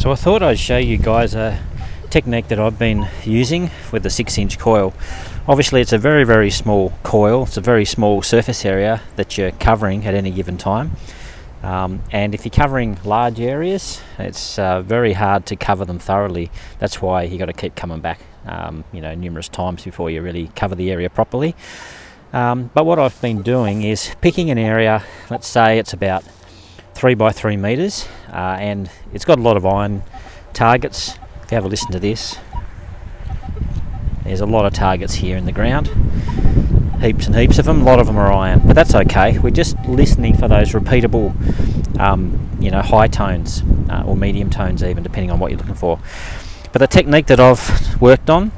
So I thought I'd show you guys a technique that I've been using with the 6-inch coil. Obviously it's a very small coil, it's a very small surface area that you're covering at any given time, and if you're covering large areas it's very hard to cover them thoroughly. That's why you got to keep coming back numerous times before you really cover the area properly. But what I've been doing is picking an area, let's say it's about 3 by 3 meters, and it's got a lot of iron targets. If you have a listen to this, there's a lot of targets here in the ground, heaps and heaps of them. A lot of them are iron, but that's okay. We're just listening for those repeatable high tones or medium tones, even depending on what you're looking for. But the technique that I've worked on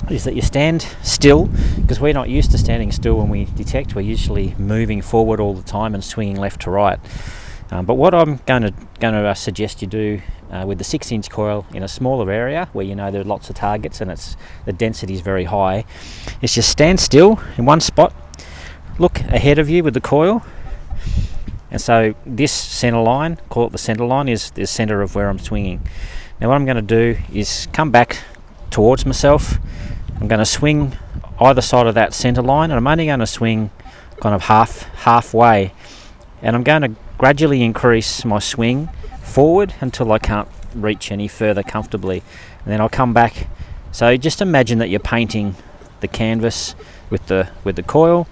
is that you stand still, because we're not used to standing still when we detect. We're usually moving forward all the time and swinging left to right. But what I'm going to suggest you do with the 6-inch coil in a smaller area where you know there are lots of targets and the density is very high, is just stand still in one spot, look ahead of you with the coil, and so this center line, call it the center line, is the center of where I'm swinging. Now what I'm going to do is come back towards myself. I'm going to swing either side of that center line, and I'm only going to swing kind of halfway, and I'm going to gradually increase my swing forward until I can't reach any further comfortably, and then I'll come back. So just imagine that you're painting the canvas with the coil,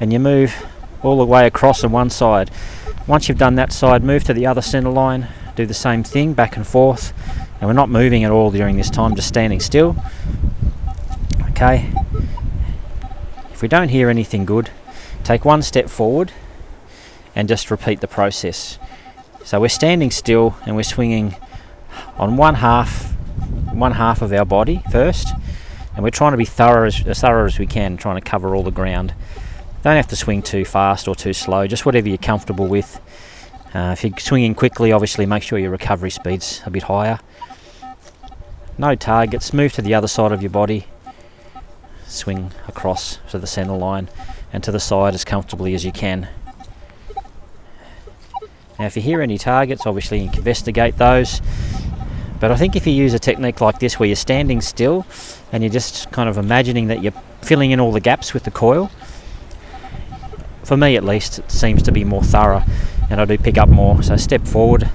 and you move all the way across on one side. Once you've done that side, move to the other center line, do the same thing back and forth, and we're not moving at all during this time, just standing still. Okay, if we don't hear anything good, take one step forward and just repeat the process. So we're standing still and we're swinging on one half of our body first, and we're trying to be as thorough as we can, trying to cover all the ground. Don't have to swing too fast or too slow, just whatever you're comfortable with. If you're swinging quickly, obviously make sure your recovery speed's a bit higher. No targets, move to the other side of your body, swing across to the center line and to the side as comfortably as you can. Now if you hear any targets, obviously you can investigate those, but I think if you use a technique like this where you're standing still and you're just kind of imagining that you're filling in all the gaps with the coil, for me at least it seems to be more thorough, and I do pick up more. So step forward,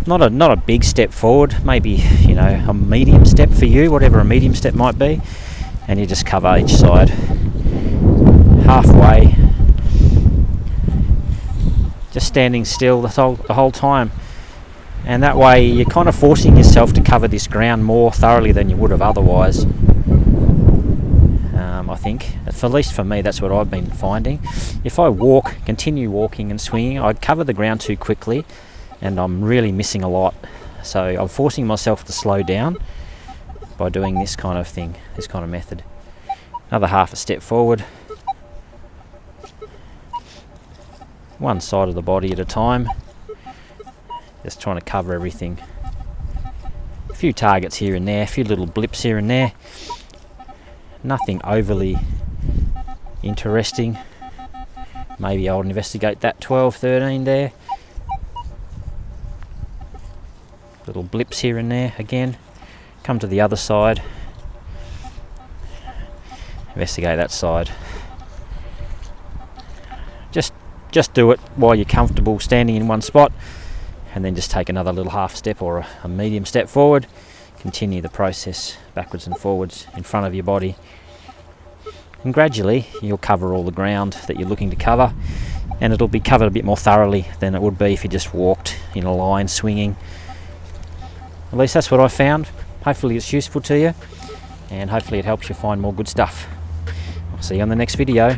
not a big step forward, maybe a medium step for you, whatever a medium step might be, and you just cover each side halfway, just standing still the whole time. And that way you're kind of forcing yourself to cover this ground more thoroughly than you would have otherwise. I think, at least for me, that's what I've been finding. If I continue walking and swinging, I cover the ground too quickly and I'm really missing a lot. So I'm forcing myself to slow down by doing this kind of thing, this kind of method. Another half a step forward, one side of the body at a time, just trying to cover everything. A few targets here and there, a few little blips here and there, nothing overly interesting. Maybe I'll investigate that 12, 13 there, little blips here and there again. Come to the other side, investigate that side. Just do it while you're comfortable standing in one spot, and then just take another little half step or a medium step forward. Continue the process backwards and forwards in front of your body, and gradually you'll cover all the ground that you're looking to cover, and it'll be covered a bit more thoroughly than it would be if you just walked in a line swinging. At least that's what I found. Hopefully it's useful to you, and hopefully it helps you find more good stuff. I'll see you on the next video.